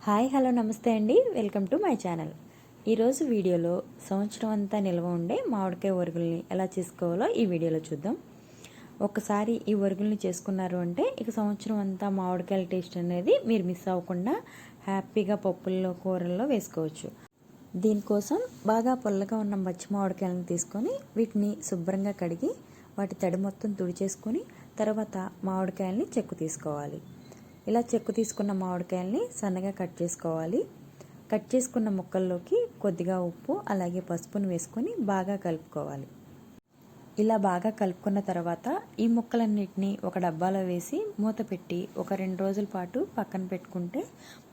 Hi hello నమస్తే అండి, welcome to my channel. ఈరోజు వీడియోలో సంవత్సరం అంతా నిల్వ ఉండే మామిడికాయ ఒరుగుల్ని ఎలా చేసుకోవాలో ఈ వీడియోలో చూద్దాం. ఒక్కసారి ఈ ఒరుగుల్ని చేసుకున్నారు అంటే ఇక సంవత్సరం అంతా మామిడికాయల టేస్ట్ అనేది మీరు మిస్ అవ్వకుండా హ్యాపీగా పప్పుల్లో కూరల్లో వేసుకోవచ్చు. దీనికోసం బాగా పొల్లగా ఉన్న పచ్చి మామిడికాయలను తీసుకొని వీటిని శుభ్రంగా కడిగి వాటి తడి మొత్తం తుడిచేసుకొని తర్వాత మామిడికాయల్ని చెక్కు తీసుకోవాలి. ఇలా చెక్కు తీసుకున్న మామిడికాయల్ని సన్నగా కట్ చేసుకోవాలి. కట్ చేసుకున్న ముక్కల్లోకి కొద్దిగా ఉప్పు అలాగే పసుపును వేసుకొని బాగా కలుపుకోవాలి. ఇలా బాగా కలుపుకున్న తర్వాత ఈ ముక్కలన్నిటినీ ఒక డబ్బాలో వేసి మూత పెట్టి ఒక 2 రోజుల పాటు పక్కన పెట్టుకుంటే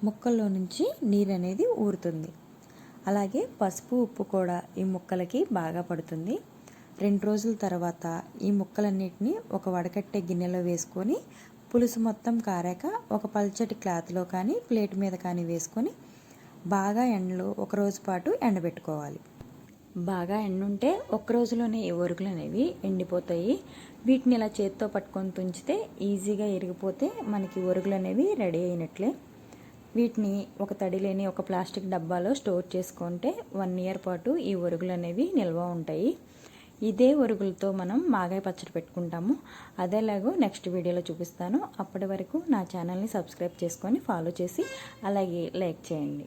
ముక్కల్లో నుంచి నీరు అనేది ఊరుతుంది. అలాగే పసుపు ఉప్పు కూడా ఈ ముక్కలకి బాగా పడుతుంది. 2 రోజుల తర్వాత ఈ ముక్కలన్నిటినీ ఒక వడకట్టే గిన్నెలో వేసుకొని పులుసు మొత్తం కారాక ఒక పల్చటి క్లాత్లో కానీ ప్లేట్ మీద కానీ వేసుకొని బాగా ఎండలో ఒక రోజు పాటు ఎండబెట్టుకోవాలి. బాగా ఎండుంటే ఒక రోజులోనే ఈ ఒరుగులు అనేవి ఎండిపోతాయి. వీటిని ఇలా చేత్తో పట్టుకొని తుంచితే ఈజీగా ఇరిగిపోతే మనకి ఒరుగులు అనేవి రెడీ అయినట్లే. వీటిని ఒక తడి లేని ఒక ప్లాస్టిక్ డబ్బాలో స్టోర్ చేసుకుంటే 1 ఇయర్ పాటు ఈ ఒరుగులు అనేవి నిల్వ ఉంటాయి. ఇదే ఒరుగులతో మనం మాగాయ పచ్చడి పెట్టుకుంటాము. అదేలాగో నెక్స్ట్ వీడియోలో చూపిస్తాను. అప్పటి వరకు నా ఛానల్ని సబ్స్క్రైబ్ చేసుకొని ఫాలో చేసి అలాగే లైక్ చేయండి.